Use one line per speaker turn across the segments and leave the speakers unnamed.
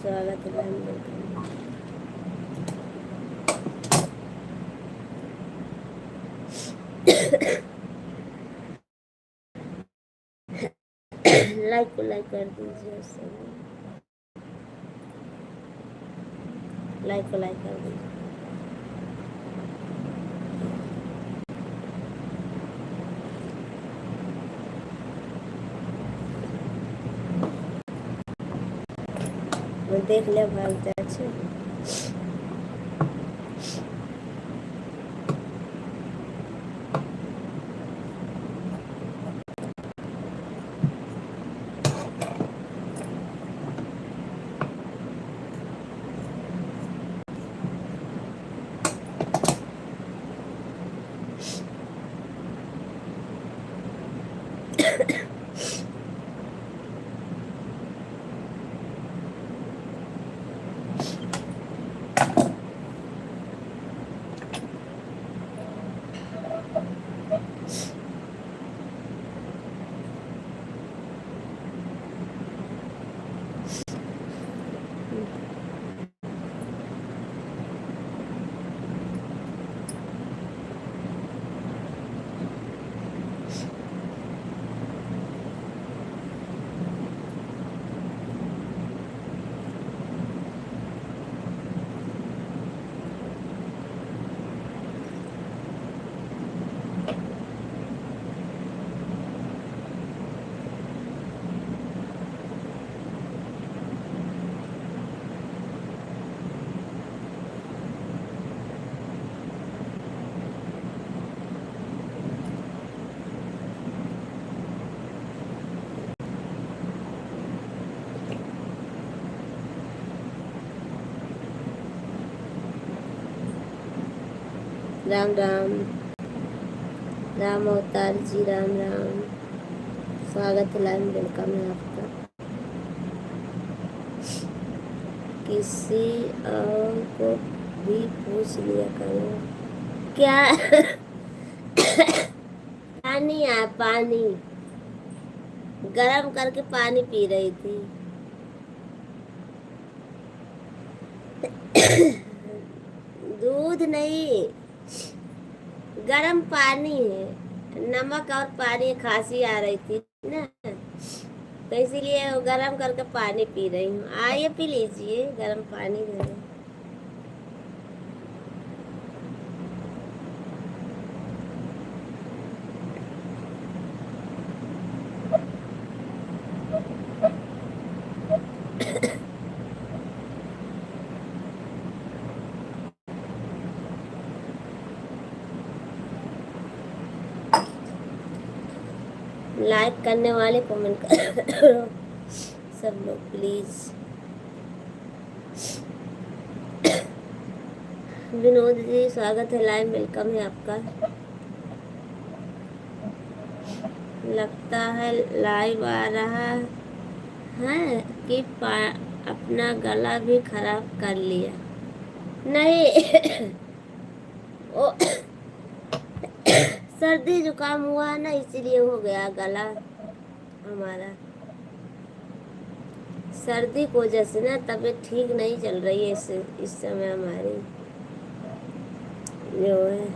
स्वागत है line welcome. Like को लाइक कर दीजिए, लाइक को लाइक कर दीजिए। देख ले भागते अच्छे। राम राम, राम अवतार जी, राम राम, स्वागत है लाइन वेलकम है आपका। किसी और को भी पूछ लिया करो क्या। पानी है, पानी गरम करके पानी पी रही थी। दूध नहीं, गरम पानी है, नमक और पानी, खांसी आ रही थी ना, तो इसीलिए गरम करके पानी पी रही हूँ। आइए पी लीजिए, गरम पानी दे दो। लाइक करने वाले कमेंट करो सब लोग प्लीज। विनोद जी स्वागत है, लाइव वेलकम है आपका। लगता है लाइव आ रहा है कि अपना गला भी खराब कर लिया। नहीं ओ सर्दी जुकाम हुआ है ना, इसीलिए हो गया गला हमारा। सर्दी की वजह से ना तबीयत ठीक नहीं चल रही है इस समय हमारी जो है।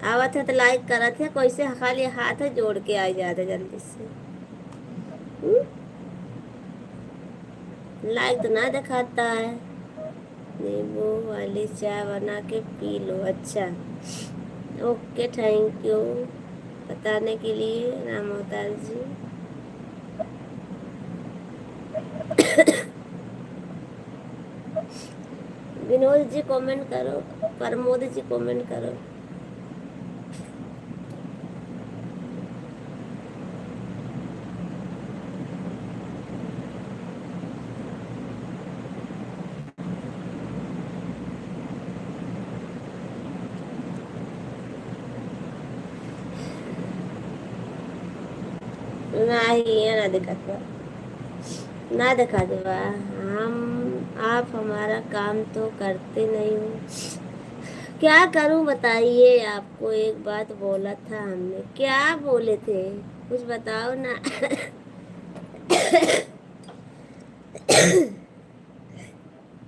आवत है तो लाइक करत है, कोई से खाली हाथ जोड़ के आ जाते जल्दी से। लाइक तो ना दिखाता है। नींबू वाली चाय बना के पी लो। अच्छा ओके, थैंक यू बताने के लिए राम अवतार जी। विनोद जी कमेंट करो, प्रमोद जी कमेंट करो। नहीं ना दिखा, ना दिखा देवा। हम आप हमारा काम तो करते नहीं हो, क्या करूं बताइए। आपको एक बात बोला था हमने, क्या बोले थे कुछ बताओ ना।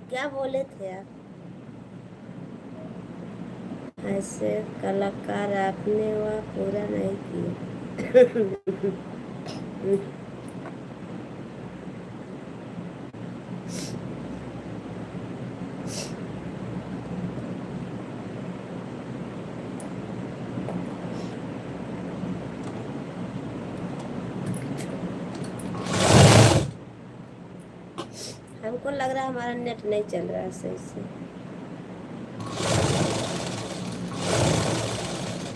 क्या बोले थे आप? ऐसे कलाकार आपने वह पूरा नहीं किया। हमको लग रहा है हमारा नेट नहीं चल रहा है सही से।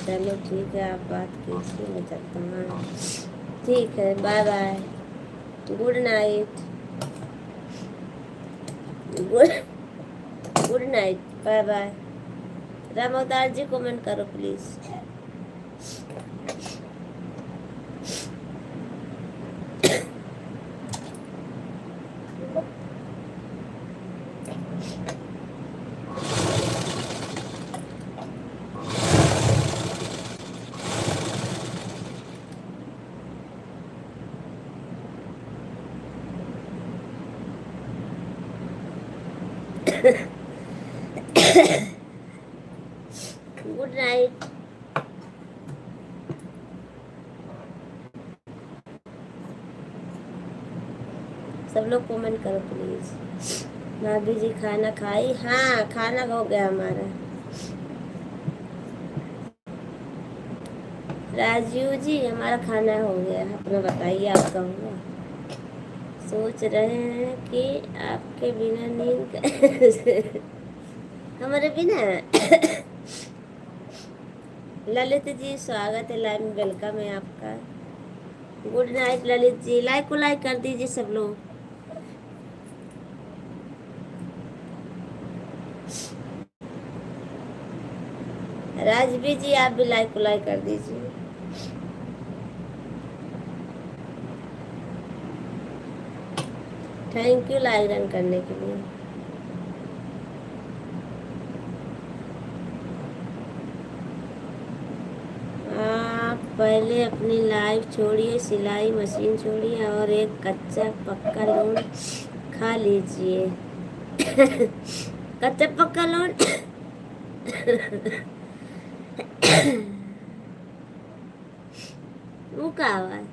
चलो ठीक है, आप बात कीजिए, मैं चलता हूँ। ठीक है, bye bye, good night, good good night, bye bye. Ram Avtar ji comment करो प्लीज। Good night. सब लोग कमेंट करो प्लीज। भाभी जी खाना खाई? हाँ, खाना हो गया हमारा। राजीव जी हमारा खाना हो गया, अपना बताइए, आपका हुआ? सोच रहे हैं कि आपके बिना नींद हमारे बिना। ललित जी स्वागत है लाइव में, वेलकम है आपका। Good night Lalit ji, like को लाइक कर दीजिए सब लोग। राजवी जी आप भी लाइक को लाइक कर दीजिए। थैंक यू लाइक रन करने के लिए। आप पहले अपनी लाइफ छोड़िए, सिलाई मशीन छोड़िए और एक कच्चा पक्का लोन खा लीजिए। कच्चा पक्का लोन। वो का आवाज?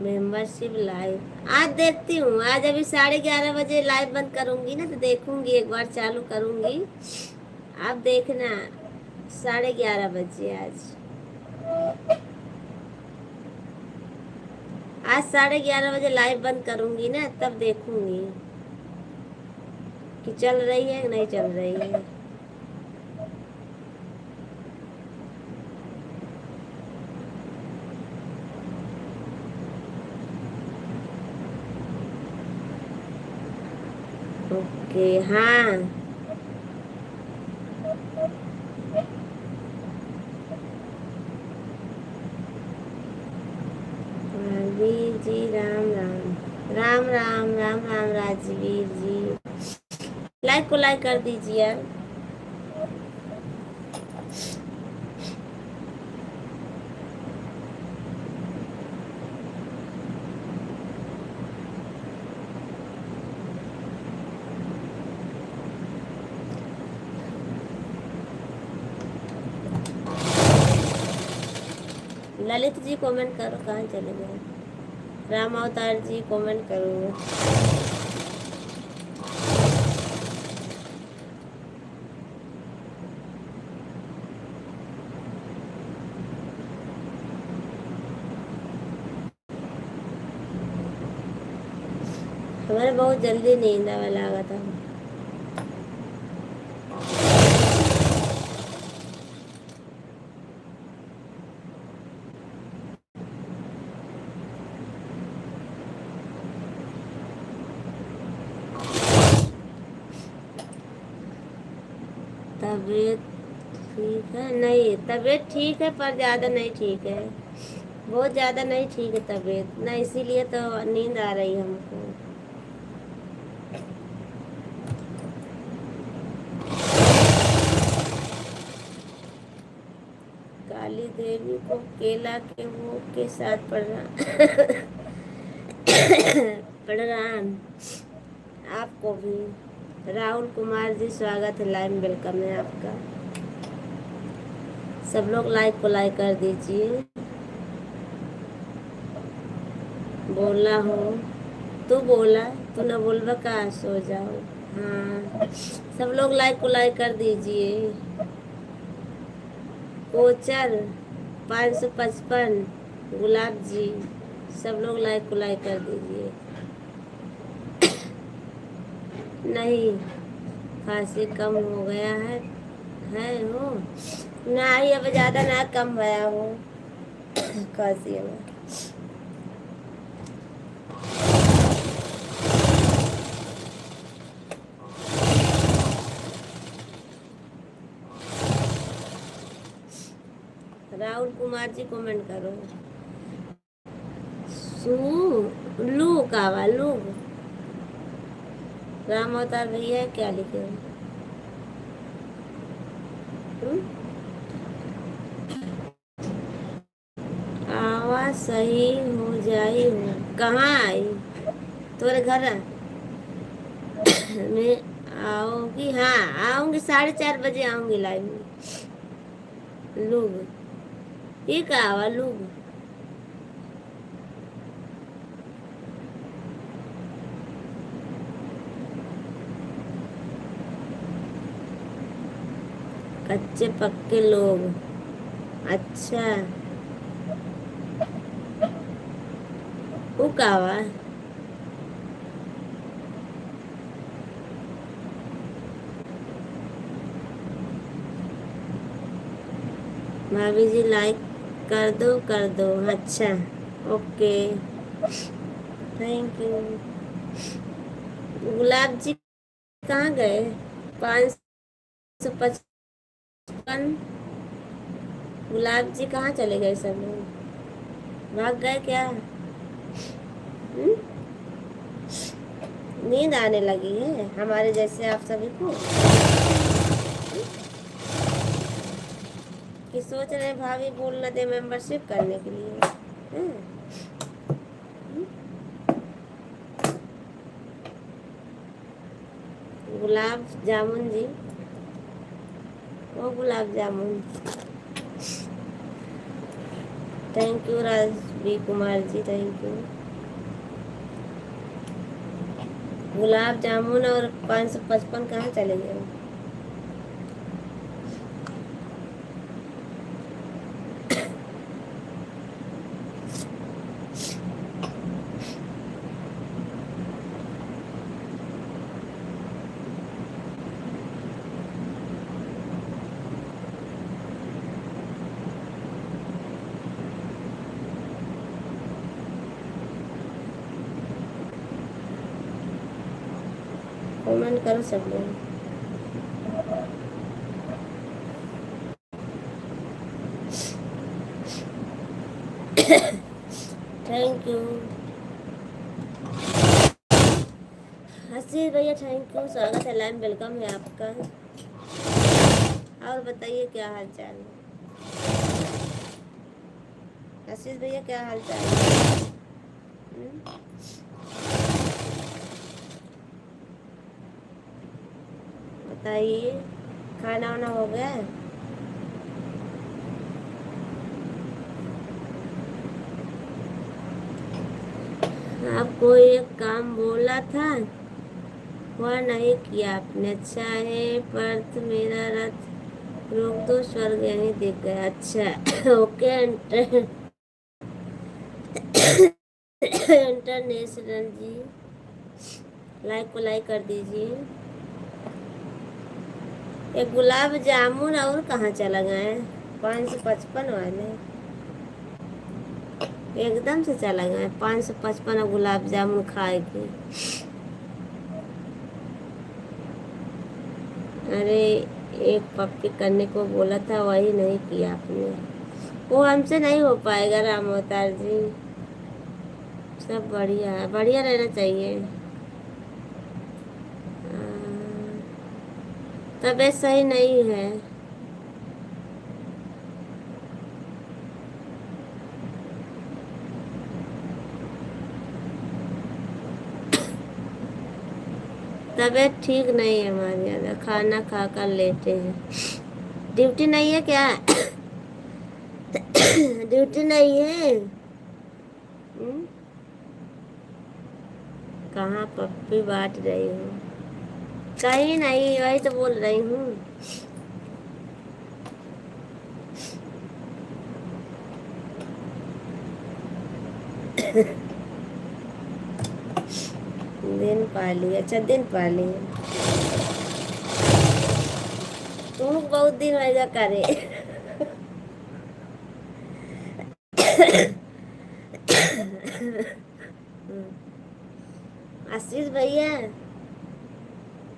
मेंबरशिप लाइव आज देखती हूँ। आज अभी 11:30 बजे लाइव बंद करूंगी ना, तो देखूंगी, एक बार चालू करूंगी। आप देखना 11:30 बजे आज 11:30 बजे लाइव बंद करूंगी ना, तब देखूंगी कि चल रही है कि नहीं चल रही है। ओके हाँ। राजवीर जी राम राम, राम राम राम राम। राजवीर जी लाइक को लाइक कर दीजिए। ललित जी कमेंट करो, कहाँ चले गए? राम अवतार जी कमेंट करो। हमारे बहुत जल्दी नींद आवे लगा था। तबीयत ठीक है? नहीं, तबीयत ठीक है पर ज़्यादा नहीं ठीक है, बहुत ज़्यादा नहीं ठीक है तबीयत ना, इसीलिए तो नींद आ रही है हमको। काली देवी को केला के वो के साथ प्रणाम। प्रणाम आपको भी। राहुल कुमार जी स्वागत है, लाइव वेलकम है आपका। सब लोग लाइक को लाइक कर दीजिए। बोला हो तू बोला, तू न बोलबा का, सो जाओ। हाँ, सब लोग लाइक को लाइक कर दीजिए। कोचर 555, गुलाब जी, सब लोग लाइक को लाइक कर दीजिए। नहीं, खांसी कम हो गया है हो नहीं, अब ज़्यादा ना कम गया हो खांसी में। राहुल कुमार जी कमेंट करो। लू कावा लू राम अवतार भैया क्या लिखे हो? आवाज सही हो जाई हो, कहाँ आई? तोरे घर में आओगी? हाँ आऊंगी, 4:30 बजे आऊंगी लाइव में। लोग ये कहा लोग कच्चे पक्के लोग। अच्छा, वो कहा भाभी जी लाइक कर दो। अच्छा, ओके, थैंक यू। गुलाब जी कहाँ गए? 555, गुलाब जी कहाँ चले गए? सब लोग भाग गए क्या? नींद आने लगी है हमारे जैसे आप सभी को, कि सोच रहे भाभी बोल न दे मेंबरशिप करने के लिए। गुलाब जामुन जी, वो gulab jamun, thank you Rajvi Kumar ji, thank you. Gulab jamun और 555 कहाँ चले गए? कमेंट करो सब लोग। थैंक यू आशीष भैया, थैंक यू, स्वागत है, लाइव वेलकम है आपका। और बताइए क्या हाल चाल है? आशीष भैया क्या हाल चाल है? बताइए, खाना वाना हो गया? आपको एक काम बोला था, वह नहीं किया आपने। अच्छा है, पर मेरा रथ रोक दो, स्वर्ग यहीं दिख गया। अच्छा, ओके। इंटरनेशनल जी, लाइक को लाइक कर दीजिए। ये गुलाब जामुन और कहाँ चला गए? 555 वाले एकदम से चला गए। 555 गुलाब जामुन खाए के। अरे, एक पप्पी करने को बोला था, वही नहीं किया आपने। वो हमसे नहीं हो पाएगा राम अवतार जी। सब बढ़िया है, बढ़िया रहना चाहिए। तबीयत सही नहीं है। तबीयत ठीक नहीं है हमारी, ज़्यादा खाना खा कर लेटे हैं। ड्यूटी नहीं है क्या? ड्यूटी नहीं है? हम्म? कहाँ पप्पी बांट रही हूँ? कहीं नहीं, वही तो बोल रही हूँ। दिन पाली, अच्छा दिन पाली। तू बहुत दिन होगा करे। आशीष भैया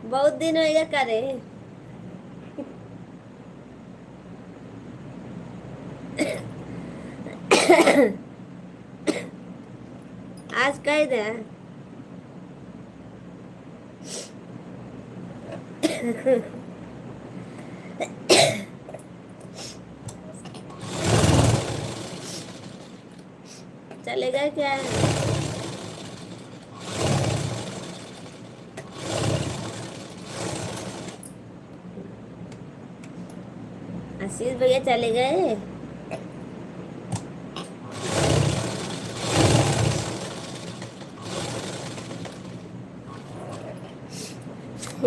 बहुत दिन होगा करे। आज कह दे। चलेगा क्या? आशीष भैया चले गए।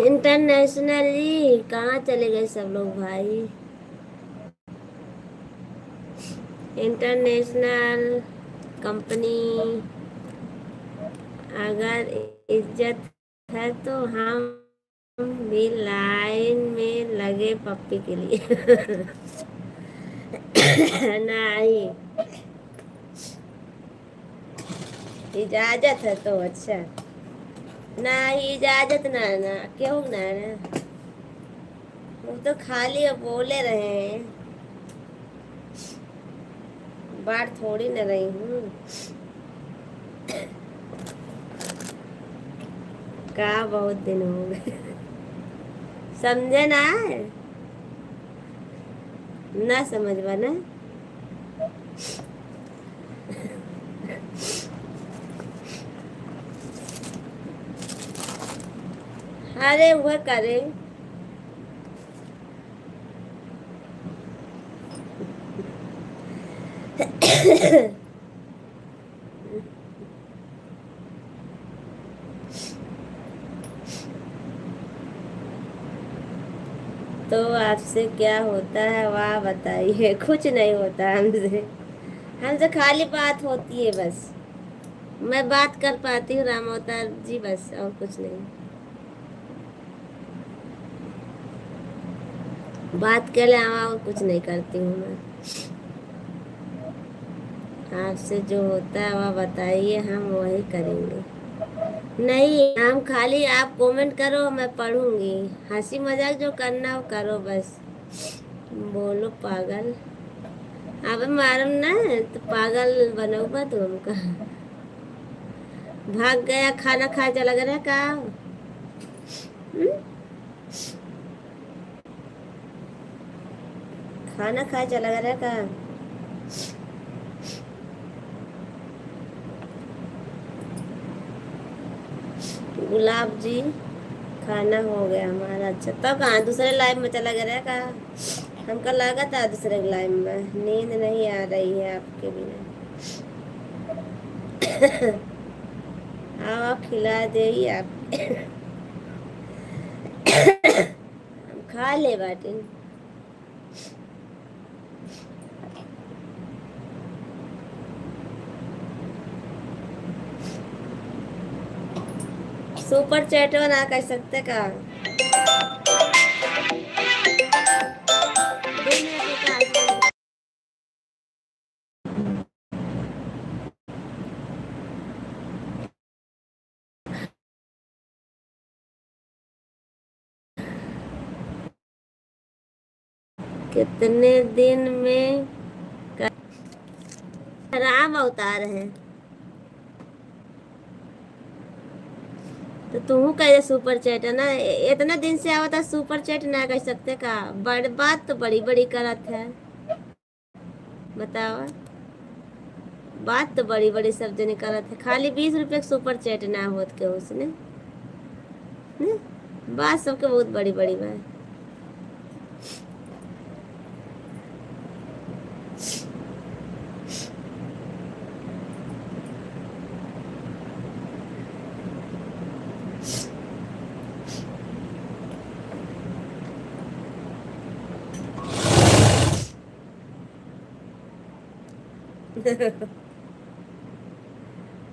इंटरनेशनली कहाँ चले गए सब लोग भाई? इंटरनेशनल कंपनी अगर इज्जत है तो हम भी लाइन में लगे पप्पी के लिए। नहीं, इजाजत है तो अच्छा। नहीं इजाजत ना, ना क्यों ना, ना वो तो खाली बोले रहे हैं, बात थोड़ी न रही हूँ। का बहुत दिन हो गए। समझे ना? ना समझवा ना। अरे वह करे। तो आपसे क्या होता है वाह बताइए। कुछ नहीं होता हमसे, हमसे खाली बात होती है बस। मैं बात कर पाती हूँ राम अवतार जी बस, और कुछ नहीं। बात के अलावा और कुछ नहीं करती हूँ मैं। आपसे जो होता है वह बताइए, हम वही करेंगे। नहीं, हम खाली आप कमेंट करो, मैं पढ़ूंगी। हंसी मजाक जो करना हो करो बस। बोलो पागल। अब मालूम ना तो पागल बनोगा तो हमका। भाग गया, खाना खा चला गया का? खाना खा चला गया का? गुलाब जी खाना हो गया हमारा। अच्छा तो कहाँ दूसरे लाइव में चला गया का? हमको लगा था दूसरे लाइव में। नींद नहीं आ रही है आपके बिना। आओ खिला दे आप। हम खा ले बाटी। सुपर चैट ना कर सकते का? 2 मिनट का। कितने दिन में राम अवतार है तो तू कहे सुपर चैट है ना? इतना दिन से आवता सुपर चैट ना कर सकते का? बड़ बात तो बड़ी बड़ी करत है। बताओ, बात तो बड़ी बड़ी सब जने करत है, खाली 20 रुपये सुपर चैट ना होत के उसने। ने? बात सबके बहुत बड़ी बड़ी बात।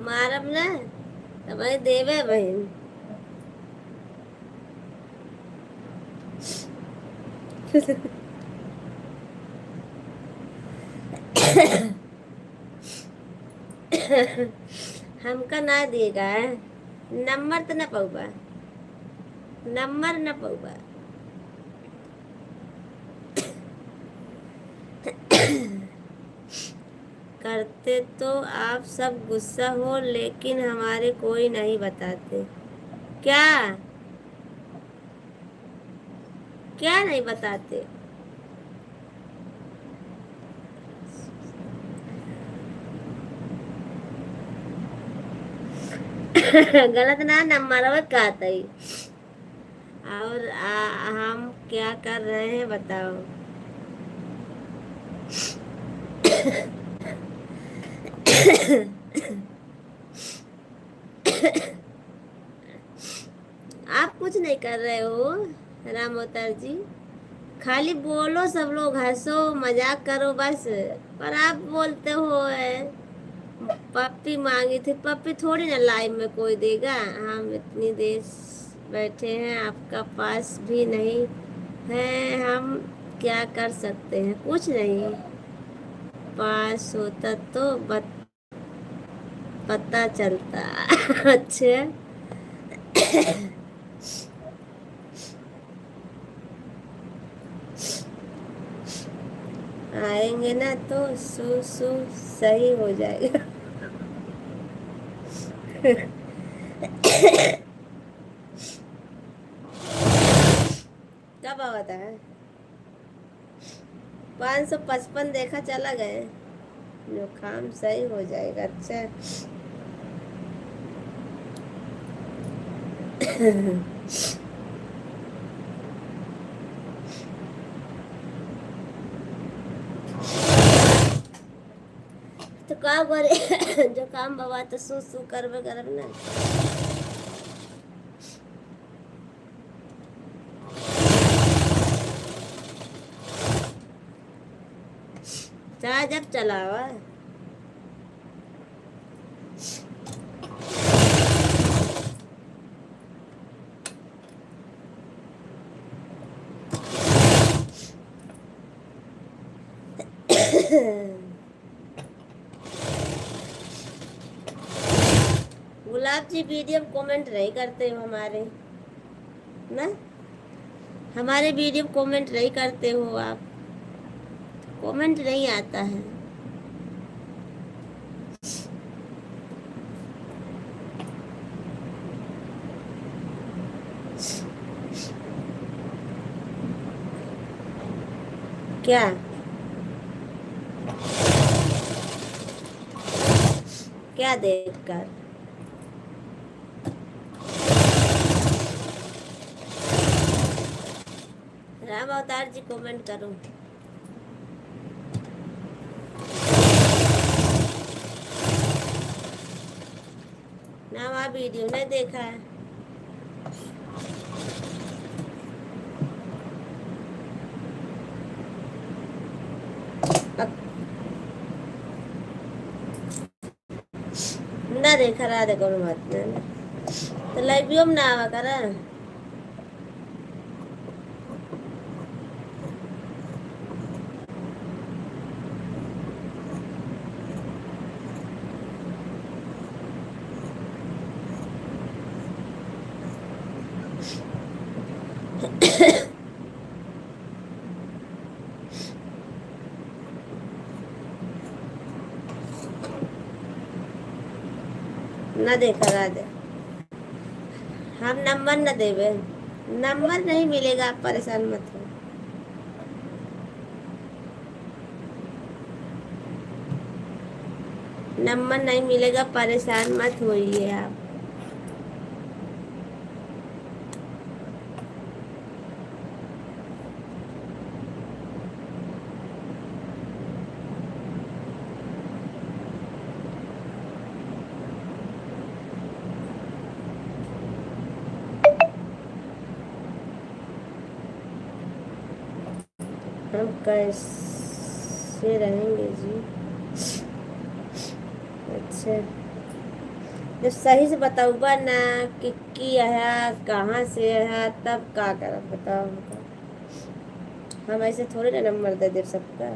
मारब ना तो भाई देवे बहन। हमका ना देगा नंबर तो ना पऊबा, नंबर ना पऊबा। करते तो आप सब गुस्सा हो, लेकिन हमारे कोई नहीं बताते। क्या क्या नहीं बताते? गलत ना नंबर कहता ही। और हम क्या कर रहे हैं बताओ। आप कुछ नहीं कर रहे हो राम अवतार जी, खाली बोलो, सब लोग हंसो मजाक करो बस। पर आप बोलते हो पप्पी मांगी थी, पप्पी थोड़ी ना लाइव में कोई देगा। हम इतनी देर बैठे हैं, आपका पास भी नहीं है, हम क्या कर सकते हैं? कुछ नहीं। पास होता तो पता चलता। अच्छा। आएंगे ना तो सू सू सही हो जाएगा। कब आवा था? 555 देखा चला गए। जो काम सही हो जाएगा। अच्छा। तो का करे? जो काम बाबा तो सू सू करबे करब ना। चाहे जब चलावा। गुलाब जी वीडियो कमेंट नहीं करते हो हमारे ना, हमारे वीडियो कमेंट नहीं करते हो आप, कमेंट नहीं आता है। क्या क्या देखकर? राम अवतार जी कमेंट करो। ना वहाँ वीडियो नहीं देखा है। ना देखा रहा, देखो मत तो लाइव में ना आवा करा। ना देखा रहा दे, हम नंबर न देवे, नंबर नहीं मिलेगा, आप परेशान मत हो। नंबर नहीं मिलेगा, परेशान मत होइए आप। हम कैसे रहेंगे जी। अच्छा, जब सही से बताऊबा ना कि है कहाँ से है तब का करब बताओ हमको। हम ऐसे थोड़े ना नंबर दे दे सबका।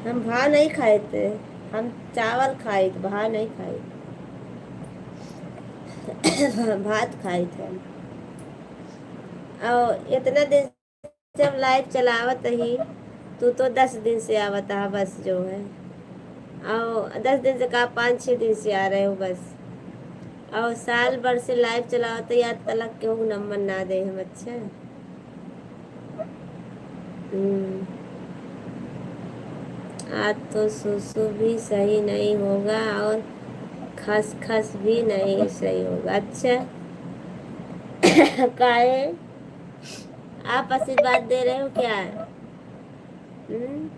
हम भाव नहीं खाए थे, हम चावल खाए थे, भाव नहीं खाए भात खाए थे हम। और इतना दिन जब लाइव चलावत ही तो 10 दिन से आवत है बस जो है। और 10 दिन से कहा 5-6 दिन से आ रहे हो बस। और साल भर से लाइव चलावत या तलक के हो नंबर ना दे हम। अच्छा। हम्म, आज तो सुसु भी सही नहीं होगा और खसखस भी नहीं सही होगा। अच्छा। काहे आप आशीर्वाद दे रहे हो क्या? हम्म,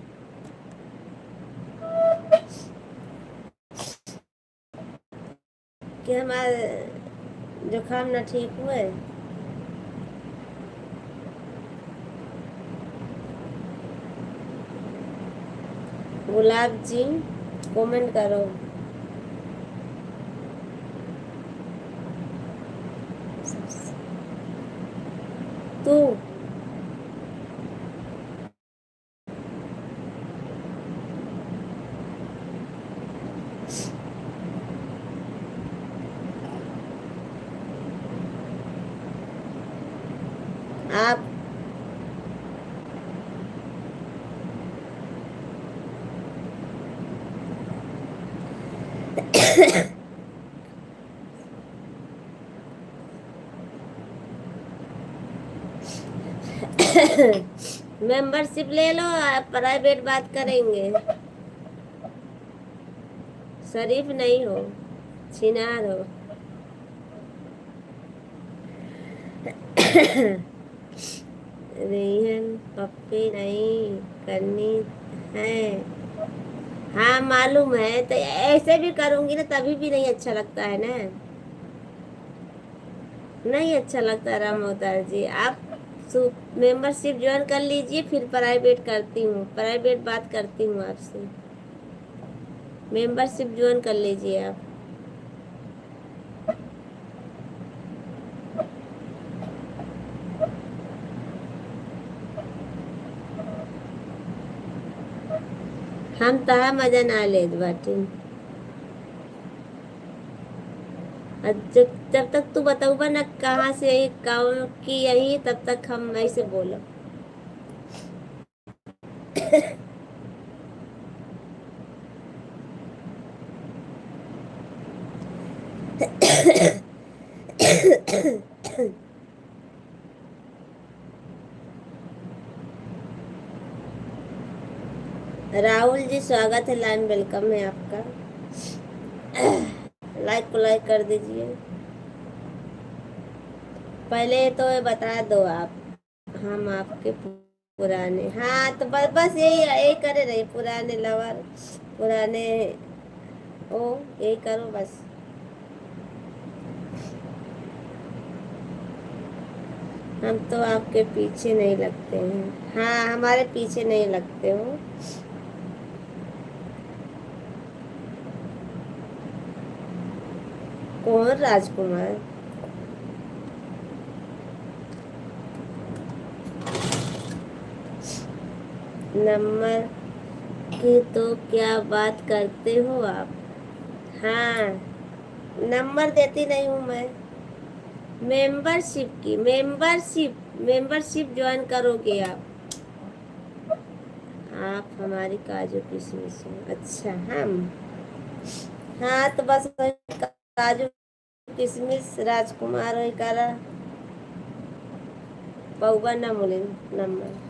कि हमारे जुकाम ना ठीक हुए? गुलाब जी कमेंट करो। तू आप मेंबरशिप ले लो, आप प्राइवेट बात करेंगे। शरीफ नहीं हो, छिनार हो। रेहन पप्पी नहीं करनी है। हाँ मालूम है, तो ऐसे भी करूंगी ना तभी भी नहीं अच्छा लगता है ना। नहीं अच्छा लगता राम अवतार जी। आप मेंबरशिप ज्वाइन कर लीजिए, फिर प्राइवेट करती हूँ, प्राइवेट बात करती हूँ आपसे। मेंबरशिप ज्वाइन कर लीजिए आप। हम तहा मजा ना लेत बाटी। जब तक तू बताऊबा ना कहाँ से यही गाँव की यही, तब तक हम ऐसे बोलो। राहुल जी स्वागत है, लाइन वेलकम है आपका। लाइक को लाइक कर दीजिए। पहले तो ये बता दो आप, हम आपके पुराने, हाँ तो बस बस यही यही करे रहे, पुराने लवर, पुराने ओ, यही करो बस। हम तो आपके पीछे नहीं लगते हैं। हाँ हमारे पीछे नहीं लगते हो। कौन राजकुमार? नंबर की तो क्या बात करते हो आप? हाँ, नंबर देती नहीं हूँ मैं। मेंबरशिप की, मेंबरशिप ज्वाइन करोगे आप हमारी काजू किशमिश हो। अच्छा हम, हाँ तो बस काजू किशमिश राजकुमार वही करा पौवा न मुले नंबर।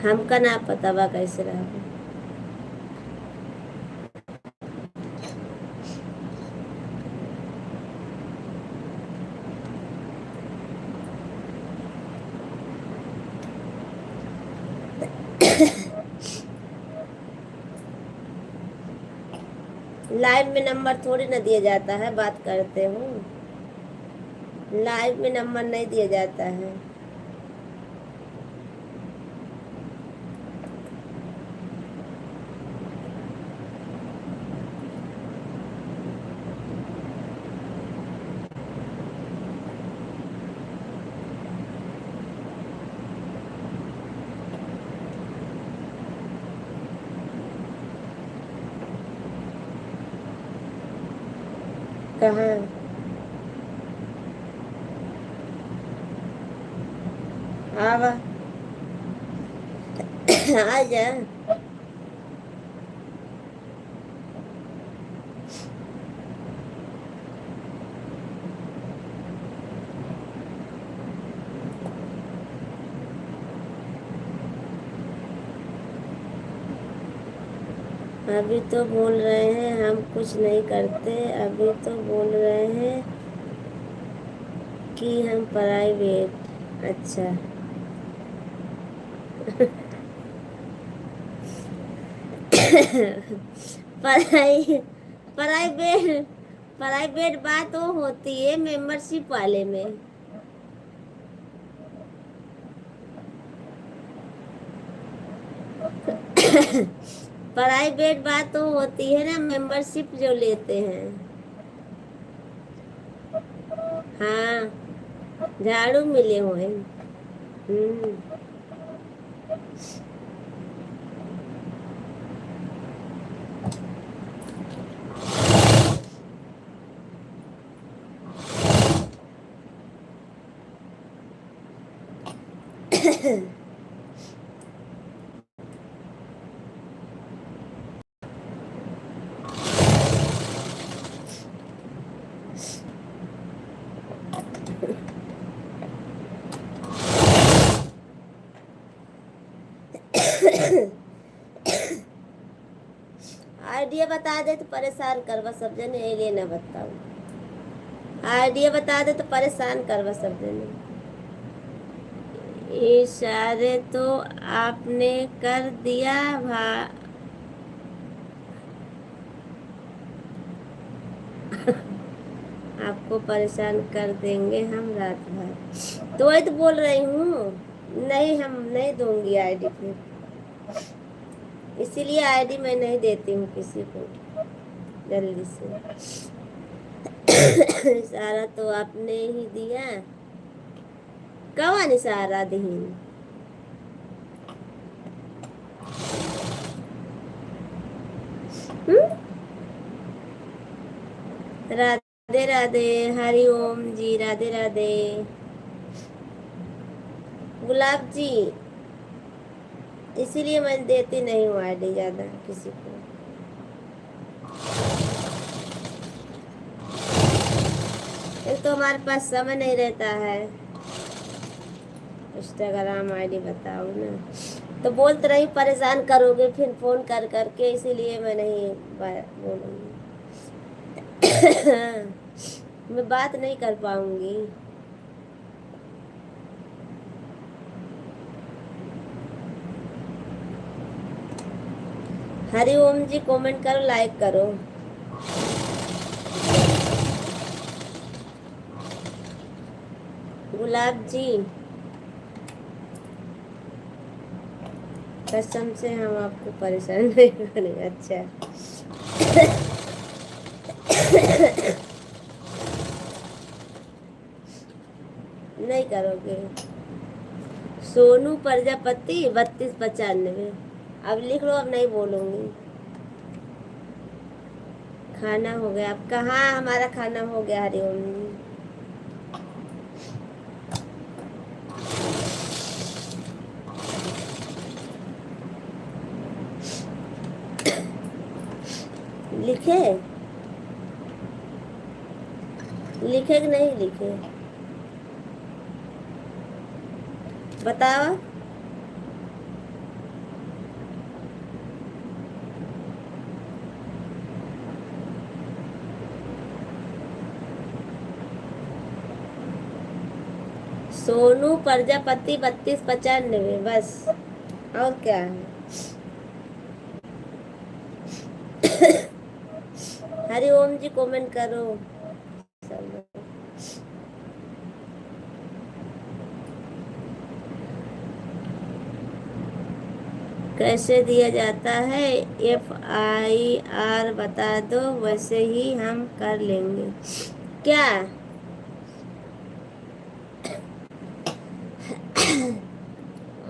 हमका ना पता बा कैसे रहा। लाइव में नंबर थोड़ी ना दिया जाता है, बात करते हो। लाइव में नंबर नहीं दिया जाता है। कहाँ? आवा। आ जा। अभी तो बोल रहे हैं हम कुछ नहीं करते। अभी तो बोल रहे हैं कि हम प्राइवेट। अच्छा। पढ़ाई प्राइवेट प्राइवेट बात तो होती है मेंबरशिप वाले में। प्राइवेट बात तो होती है ना, मेंबरशिप जो लेते हैं। हाँ, झाड़ू मिले हुए। हम्म। आइडिया बता दे तो परेशान करवा सब जने, ये लिए ना बताओ। आइडिया बता दे तो परेशान करवा सब जने। इशारे तो आपने कर दिया आपको परेशान कर देंगे हम रात भर। तो वही तो बोल रही हूँ, नहीं हम नहीं दूंगी आईडी फिर। इसीलिए आईडी मैं नहीं देती हूँ किसी को जल्दी से। इशारा तो आपने ही दिया। कौन इशारा दीन? राधे राधे, हरि ओम जी, राधे राधे। गुलाब जी, इसीलिए मैं देती नहीं हूँ आईडी ज्यादा किसी को। एक तो हमारे पास समय नहीं रहता है। इंस्टाग्राम आईडी बताओ ना, तो बोलते रही परेशान करोगे फिर फोन कर करके, इसीलिए मैं नहीं बोलूँगी। मैं बात नहीं कर पाऊंगी। हरि ओम जी कमेंट करो, लाइक करो। गुलाब जी, कसम से हम आपको परेशान नहीं करेंगे। अच्छा। नहीं करोगे। सोनू प्रजापति 3295। अब लिख लो, अब नहीं बोलूंगी। खाना हो गया आपका? हाँ, हमारा खाना हो गया। हरिओम। लिखे लिखे कि नहीं लिखे बताओ। सोनू प्रजापति 3295 बस, और क्या है। हरिओम जी कमेंट करो। कैसे दिया जाता है FIR बता दो, वैसे ही हम कर लेंगे। क्या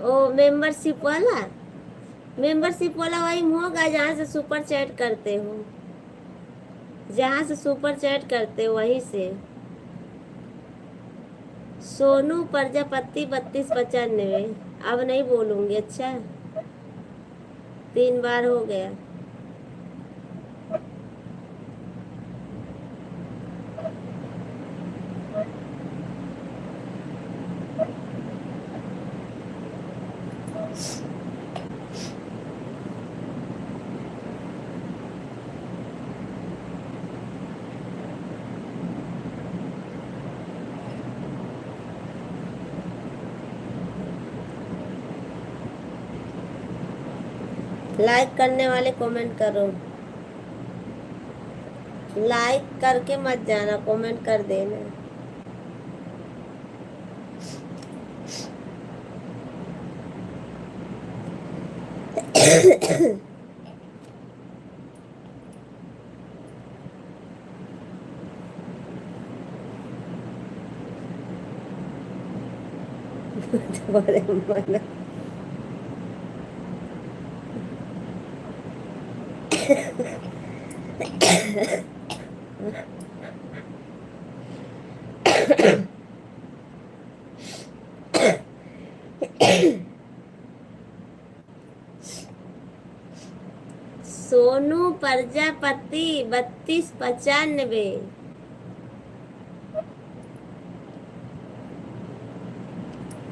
ओ मेंबरशिप वाला वही होगा जहाँ से सुपर चैट करते हो, जहाँ से सुपर चैट करते हो वहीं से। सोनू प्रजापति 3295, अब नहीं बोलूंगी। अच्छा 3 बार हो गया। लाइक करने वाले कमेंट करो, लाइक करके मत जाना, कमेंट कर देना। तुम्हारे मन सोनू प्रजापति 3295।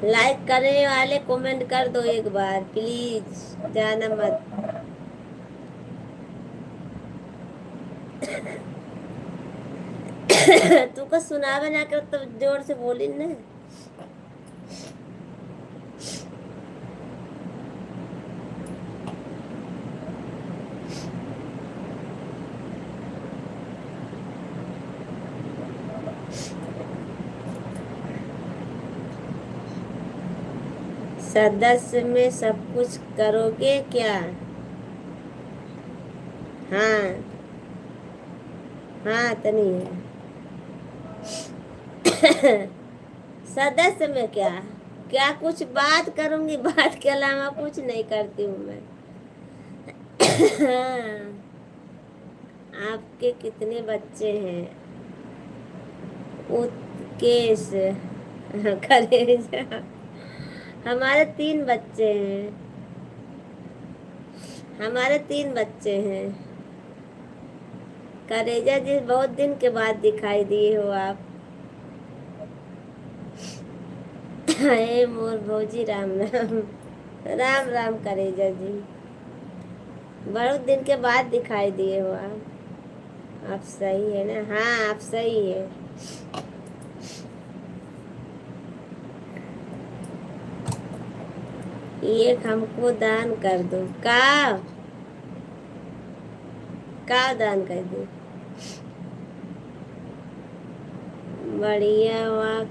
लाइक करने वाले कमेंट कर दो एक बार प्लीज, जाना मत। तू को सुनावे ना कर तो जोर से बोली ना। सदस्य में सब कुछ करोगे क्या? हाँ हाँ तनी है। सदस्य में क्या क्या कुछ बात करूंगी, बात के अलावा कुछ नहीं करती हूँ मैं। आपके कितने बच्चे हैं? उत्केश करेजा, हमारे 3 बच्चे हैं, हमारे 3 बच्चे हैं। करेजा जी बहुत दिन के बाद दिखाई दिए हो आप। हे मोर भौजी राम राम, राम राम करेजा जी, बहुत दिन के बाद दिखाई दिए हो आप सही है ना? हाँ आप सही है। एक हमको दान कर दो। का दान कर दो? बढ़िया वहाँ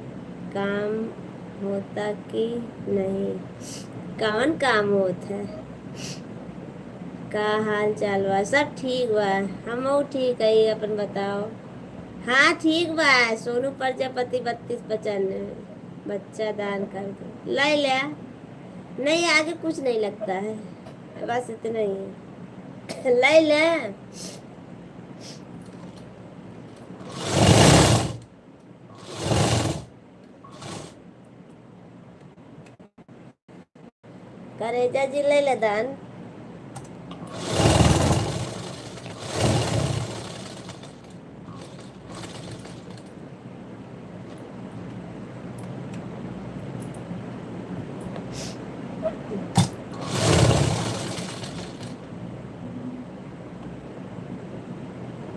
काम होता कि नहीं? कौन काम होता है? का हाल चाल बा? सब ठीक बा, हम ठीक है, अपन बताओ। हाँ ठीक बा। सोनू प्रजापति 3295, बच्चा दान कर दो। ले लिया, नहीं आगे कुछ नहीं लगता है, बस इतना ही है। ले ले। करेजा जी ले ले दान।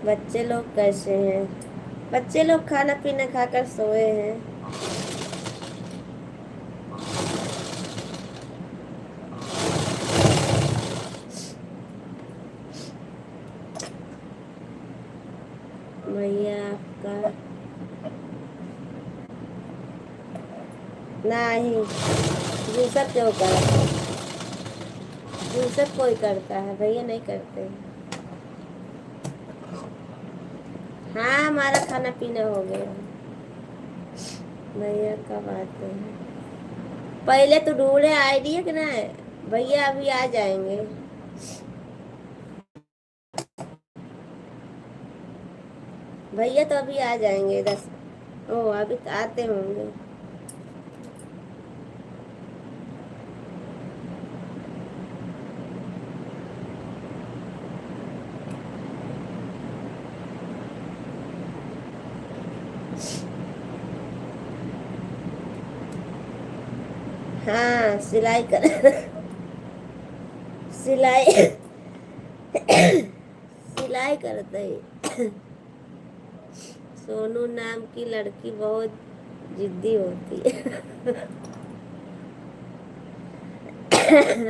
बच्चे लोग कैसे हैं? बच्चे लोग खाना पीना खाकर सोए हैं। नहीं, दूसर क्यों करता है? दूसर कोई करता है, भैया नहीं करते हैं। हाँ, हमारा खाना पीना हो गया। भैया कब आते हैं? पहले तो ढूंढे आइडिया कि ना, भैया अभी आ जाएंगे। भैया तो अभी आ जाएंगे 10। ओ, अभी तो आते होंगे। हाँ, सिलाई कर सिलाई सिलाई करते ही। सोनू नाम की लड़की बहुत जिद्दी होती है।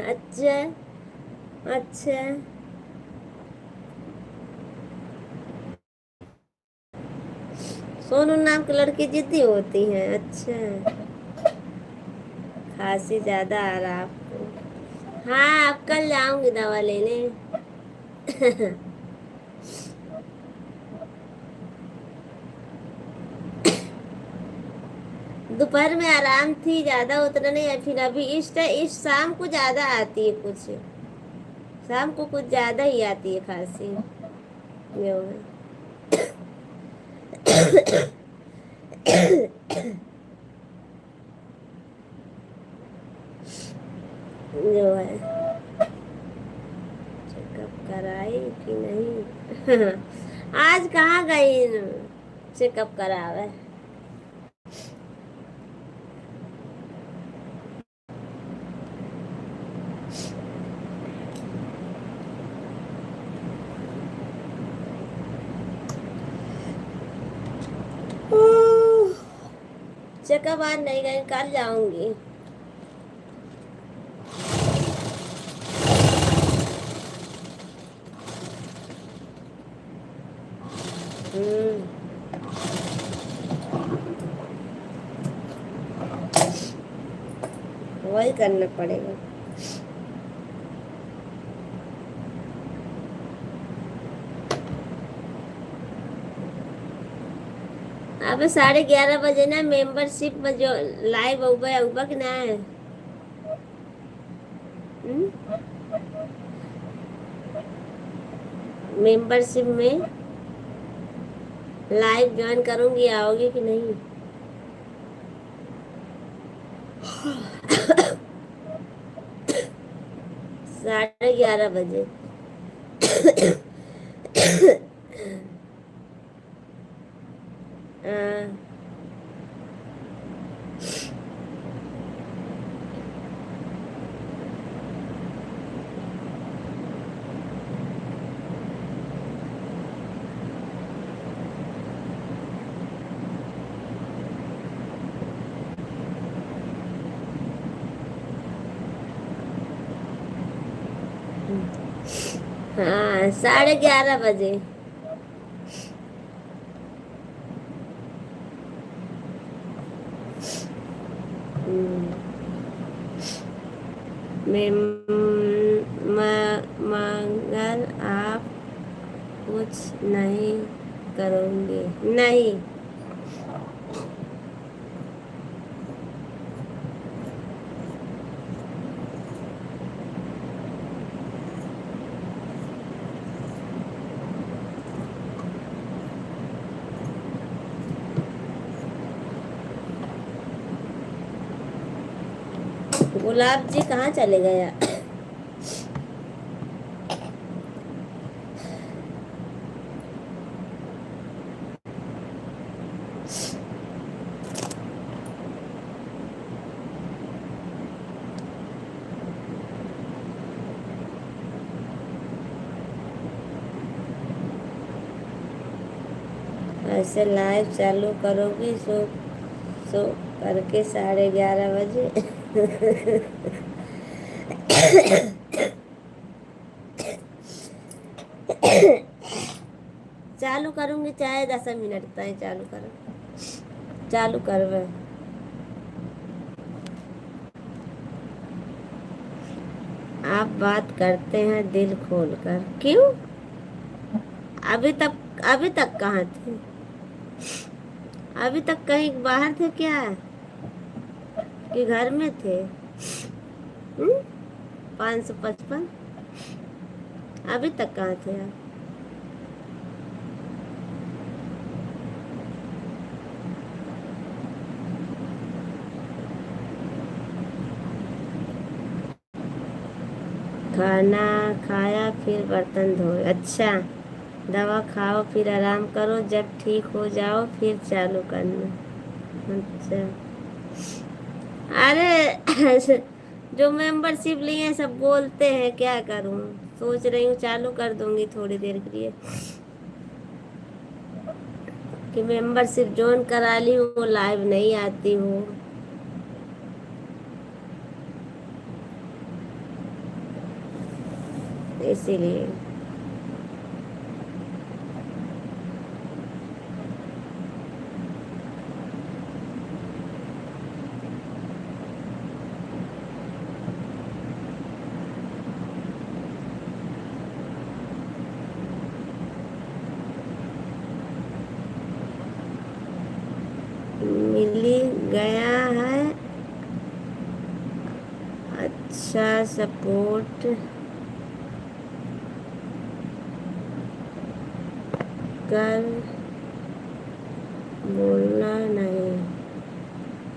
अच्छा। अच्छा। सोनू नाम की लड़की जिद्दी होती है, अच्छा। खांसी ज्यादा आ रहा आपको? हाँ, अब कल जाऊंगी दवा लेने। दोपहर में आराम थी, ज्यादा उतना नहीं है। फिर अभी इस शाम को ज्यादा आती है कुछ। शाम को कुछ ज्यादा ही आती है खांसी। जो है। जो है, चेकअप कराई कि नहीं? आज कहाँ गई न? चेकअप करावे। चेकअप आज नहीं गई, कल जाऊंगी। वही करना पड़ेगा। अब 11:30 बजे ना मेंबरशिप में जो लाइव होगा होगा कि ना है? मेंबरशिप में लाइव ज्वाइन करूंगी, आओगे कि नहीं? 11:30 बजे। हाँ। हाँ, 11:30 बजे। मैं मगर आप कुछ नहीं करोगे? नहीं। गुलाब जी कहाँ चले गए? ऐसे लाइव चालू करोगी सो सो करके 11:30 बजे? चालू करूंगी, चाहे 10 मिनट तक चालू करो। चालू करवे। आप बात करते हैं दिल खोलकर, क्यों? अभी तक कहाँ थे? अभी तक कहीं बाहर थे क्या, कि घर में थे? 555, अभी तक कहाँ थे आप? खाना खाया फिर बर्तन धोए, अच्छा। दवा खाओ फिर आराम करो, जब ठीक हो जाओ फिर चालू करना। अच्छा। अरे जो मेंबरशिप लिए सब बोलते हैं, क्या करूं? सोच रही हूँ चालू कर दूंगी थोड़ी देर के लिए, कि मेंबरशिप ज्वाइन करा ली हूँ, लाइव नहीं आती हूँ। इसीलिए मिली गया है अच्छा सपोर्ट, कर बोलना नहीं।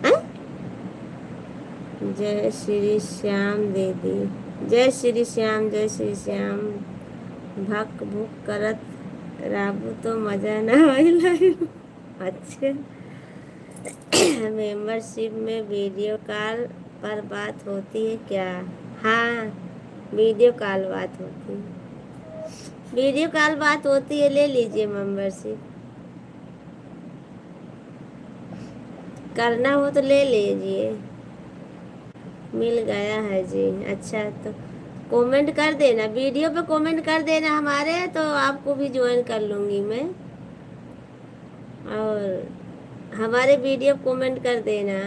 हैं? जय श्री श्याम दीदी, जय श्री श्याम, जय श्री श्याम। भक भुक करत राबू तो मजा ना आइल। अच्छा। मेंबरशिप में वीडियो कॉल पर बात होती है क्या? हाँ, वीडियो कॉल बात होती है, वीडियो कॉल बात होती है, ले लीजिए मेंबरशिप। करना हो तो ले लीजिए। मिल गया है जी, अच्छा। तो कमेंट कर देना, वीडियो पे कमेंट कर देना हमारे, तो आपको भी ज्वाइन कर लूँगी मैं। और हमारे वीडियो कमेंट कर देना।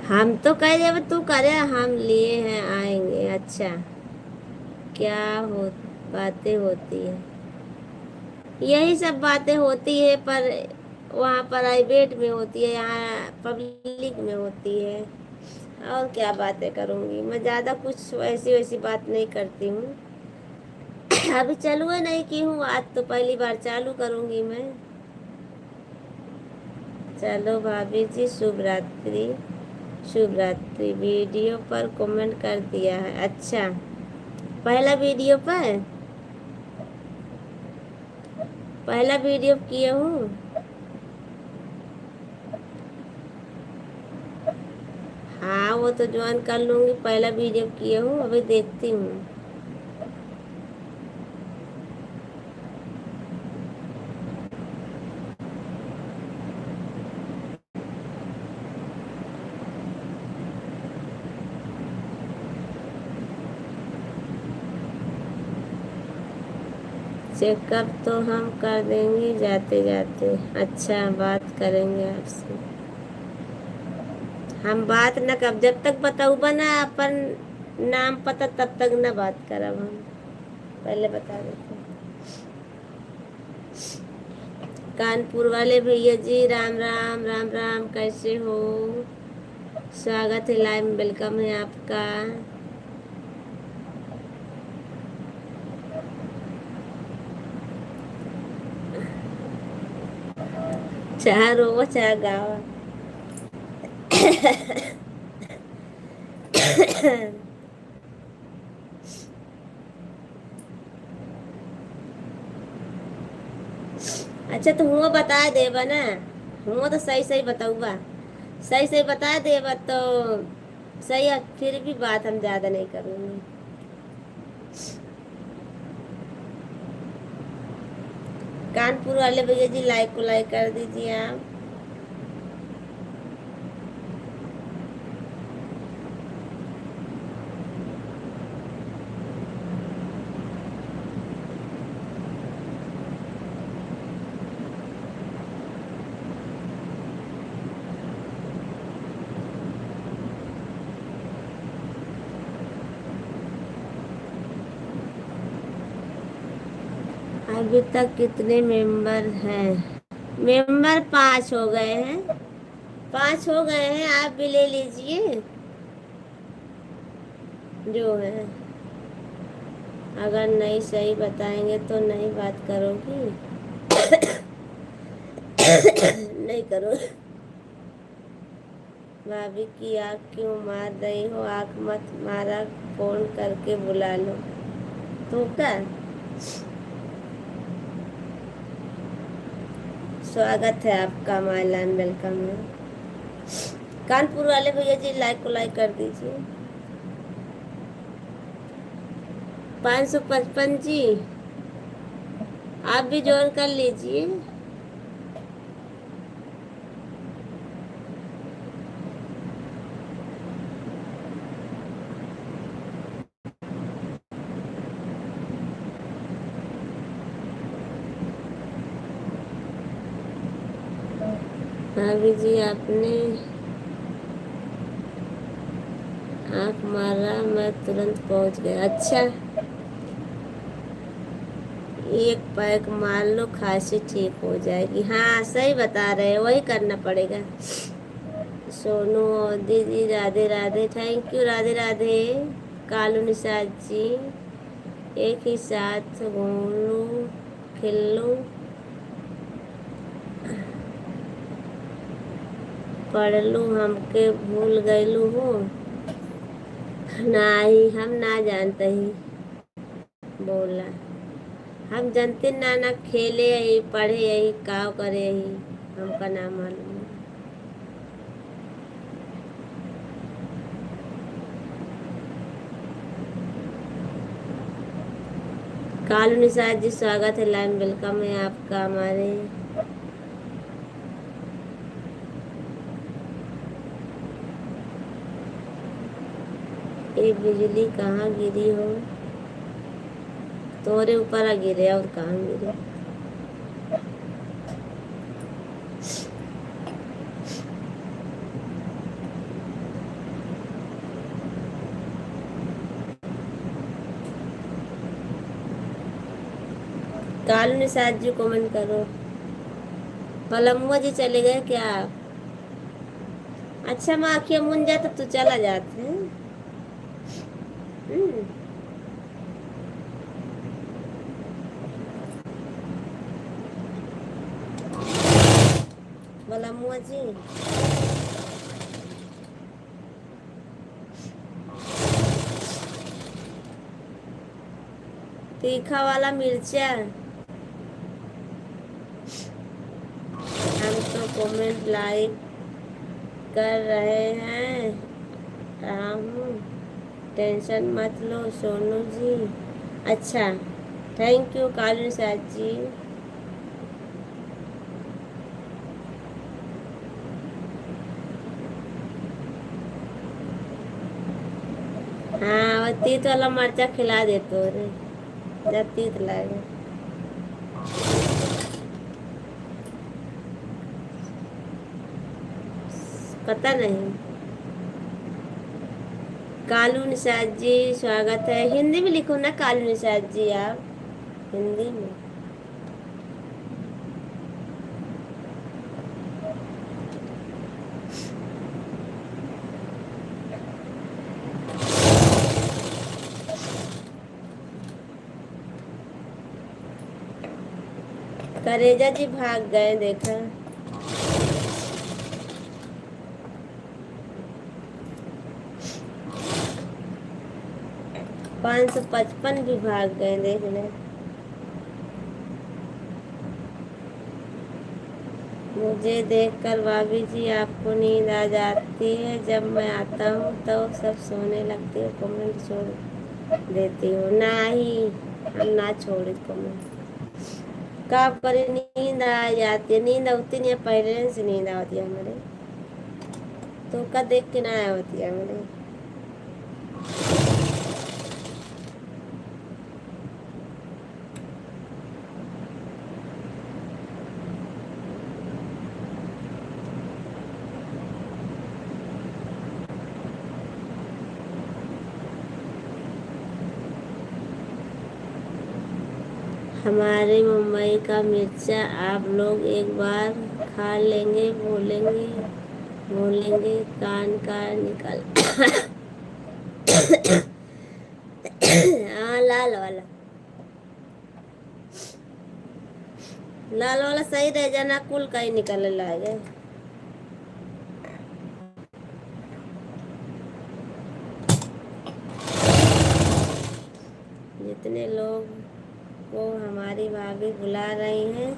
हम तो कह रहे, तू करे, हम लिए हैं आएंगे। अच्छा, क्या हो बातें होती है? यही सब बातें होती है, पर वहाँ प्राइवेट में होती है, यहाँ पब्लिक में होती है। और क्या बातें करूँगी मैं, ज़्यादा कुछ वैसी वैसी बात नहीं करती हूँ। अभी चालू है नहीं की हूँ, आज तो पहली बार चालू करूँगी मैं। चलो भाभी जी, शुभ रात्रि। शुभ रात्रि। वीडियो पर कमेंट कर दिया है, अच्छा। पहला वीडियो पर, पहला वीडियो किए हूँ। हाँ, वो तो ज्वाइन कर लूँगी, पहला वीडियो किए हूँ, अभी देखती हूँ। चेकअप तो हम कर देंगे जाते जाते, अच्छा। बात करेंगे आपसे, हम बात न कब, जब तक बताऊ बना अपन नाम पता, तब तक न बात करब हम, पहले बता देते हैं। कानपुर वाले भैया जी, राम राम, राम राम, कैसे हो? स्वागत है, लाइव में वेलकम है आपका। चाह रो चाह गावा। अच्छा, तो हुआ बता देबा ना, हुआ तो सही सही बताऊबा, सही सही बता देबा तो सही है, फिर भी बात हम ज़्यादा नहीं करूँगी। कानपुर वाले भैया जी, लाइक को लाइक कर दीजिए आप। अभी तक कितने मेंबर हैं? मेंबर 5 हो गए हैं। 5 हो गए हैं, आप भी ले लीजिए जो है। अगर नहीं सही बताएंगे तो नहीं बात करोगी? नहीं करो। भाभी की आँख क्यों मार रही हो? आँख मत मारा, फोन करके बुला लो। तो क्या? स्वागत है आपका, माय लैंड वेलकम है। कानपुर वाले भैया जी लाइक को लाइक कर दीजिए। 555 जी, आप भी ज्वाइन कर लीजिए। भाभी जी आपने आँख मारा, मैं तुरंत पहुंच गया। अच्छा, एक पैक मार लो, खांसी ठीक हो जाएगी। हाँ सही बता रहे हैं, वही करना पड़ेगा। सोनू और दीदी राधे राधे, थैंक यू, राधे राधे। कालू निषाद जी, एक ही साथ घूम लूं, खेल लूं, पढ़ लूं, हमके भूल गईलू हो। नहीं, हम ना जानते ही बोला। हम जनते ना ना खेले यही, पढ़े यही, काव करे यही, हमका नाम मालूम। कालू निषाद जी स्वागत है, लाइन वेलकम है आपका हमारे। ये बिजली कहाँ गिरी हो? तोरे ऊपर आ गिरे, और कहाँ गिरे? कालू निषाद जी कमेंट करो। पलमुआ जी चले गए क्या? अच्छा, माँ आखियाँ मुन जाता तो चला जाते हैं। पलमुआ जी, तीखा वाला मिर्चा। हम तो कमेंट लाइक कर रहे हैं, हूँ, टेंशन मत लो सोनू जी। अच्छा, थैंक यू कालू साहब जी। हाँ, वो तीत वाला मरचा खिला दे तो रे, जब तीत लगे। पता नहीं। कालू निषाद जी स्वागत है। हिंदी में लिखो ना कालू निषाद जी, आप हिंदी में। करेजा जी भाग गए, देखा। 555 भी भाग गए, देख ले। मुझे देखकर भाभी जी आपको नींद आ जाती है? जब मैं आता हूँ तो सब सोने लगती हो, कमेंट छोड़ देती हो। नहीं, हम ना छोड़े कमेंट। का करे, नींद आ जाती है। नींद आती नहीं है, पहले से नींद आती है हमारे तो का देख के ना आती है हमारे। हमारे मुंबई का मिर्चा आप लोग एक बार खा लेंगे, बोलेंगे बोलेंगे कान का निकल। हाँ, लाल वाला। लाल वाला सही रह जाना, कुल का ही निकल लागे। जितने लोग को हमारी भाभी बुला रही हैं,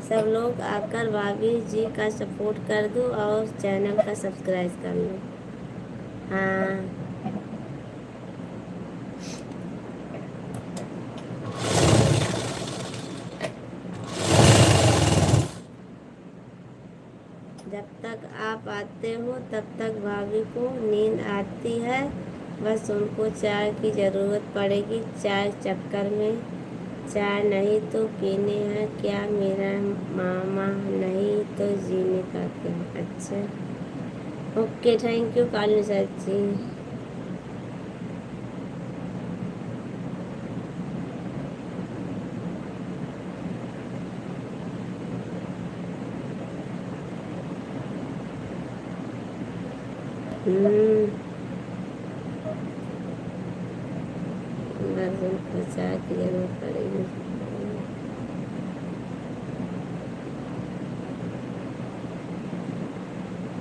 सब लोग आकर भाभी जी का सपोर्ट कर दो और चैनल का सब्सक्राइब कर लो। हाँ, जब तक आप आते हो तब तक भाभी को नींद आती है, बस उनको चाय की ज़रूरत पड़ेगी। चाय चक्कर में चाय नहीं तो पीने हैं क्या मेरा मामा, नहीं तो जीने का क्या। अच्छा, okay, thank you Kalu sir ji. बस उनको चाय की ज़रूरत पड़ेगी।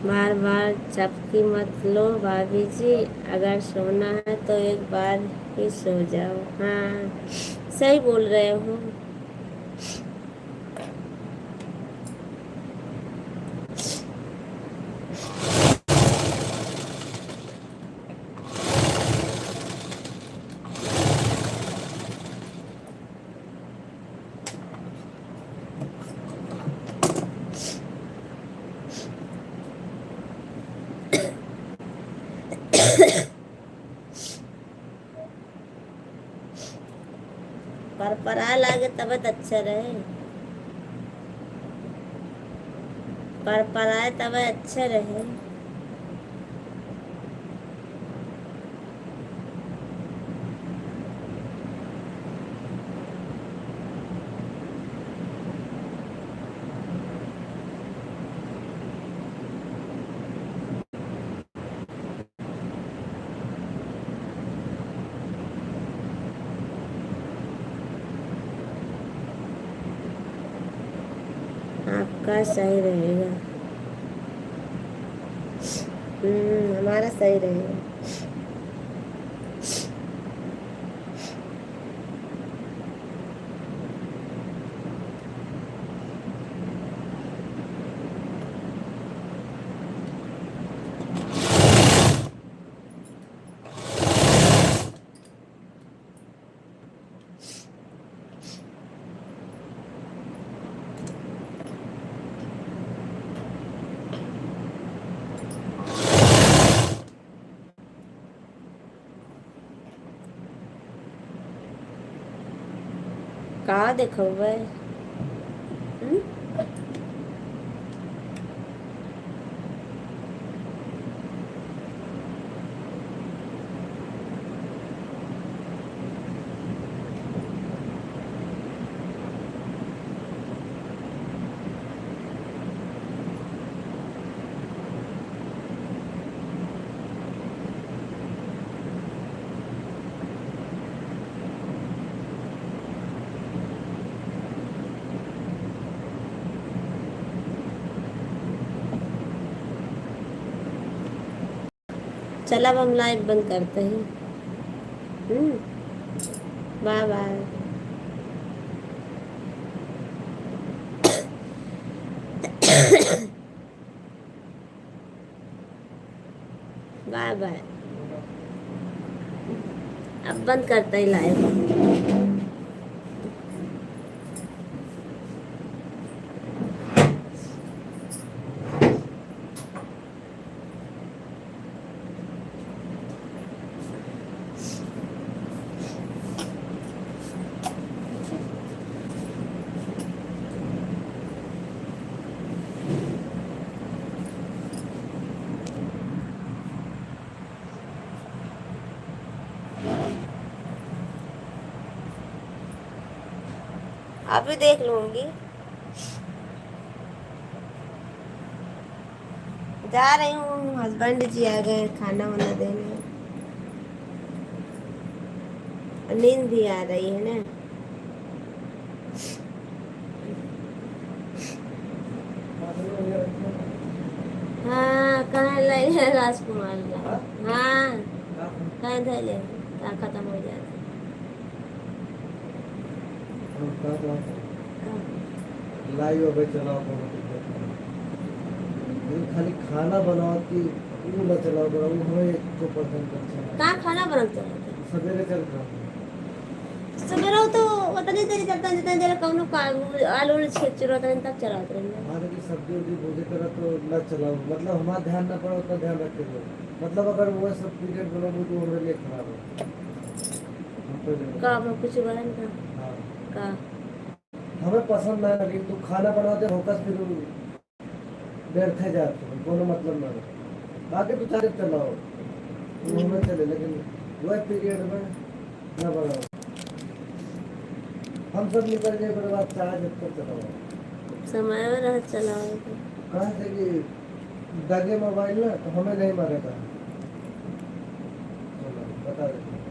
बार बार चपकी मत लो भाभी जी, अगर सोना है तो एक बार ही सो जाओ। हाँ, सही बोल रहे हो। पर पराया लागे तबीयत अच्छा रहे, पर पराए तबीयत अच्छा रहे। आपका सही रहेगा। हमारा सही रहेगा। का देखो भाई। चल अब हम लाइव बंद करते हैं। Bye bye. Bye bye. अब बंद करते हैं लाइव। अभी देख लूंगी। जा रही हूँ, हस्बैंड जी आ गए खाना वाना देने। नींद भी आ रही है ना। हाँ कहाँ ले राजकुमार ला। हाँ कहाँ धैले कहाँ खत्म हो जाता।
लाइव अबे चलाओ कोनो दिक्कत नहीं। खाली खाना बनाओ कि वो ना चलाओ करो वो हमें तो पसंद अच्छा
कहाँ
है।
खाना बनता रहता।
सवेरे चल रहा हूँ।
सवेरे तो उतनी देर चलता जितनी देर कौनो आलू उलू छेद चुरा तब चलाते रहेंगे।
हाँ लेकिन सब्जी उब्जी भूजे करा तो न चलाओ मतलब हमारा ध्यान ना पड़ा उतना ध्यान रखे लो। मतलब अगर वो सब पीरियड बनोगे तो हमारे लिए खराब है। हमको नहीं
का
पता।
कुछ बदन का
हाँ
का
हमें पसंद ना है लेकिन तू खाना बनाते फोकस फिर व्यर्थ है जाते हैं कोनो मतलब ना हो। बाकी तो चाहे चलाओ वो हमें चले लेकिन वह पीरियड में न बनाओ। हम सब निकल जाए पर बात चाहे जब तक चलाओ।
समय में रह चलाओगे।
कहा थे कि दगे मोबाइल ना तो हमें नहीं मारेगा। चलो बता देते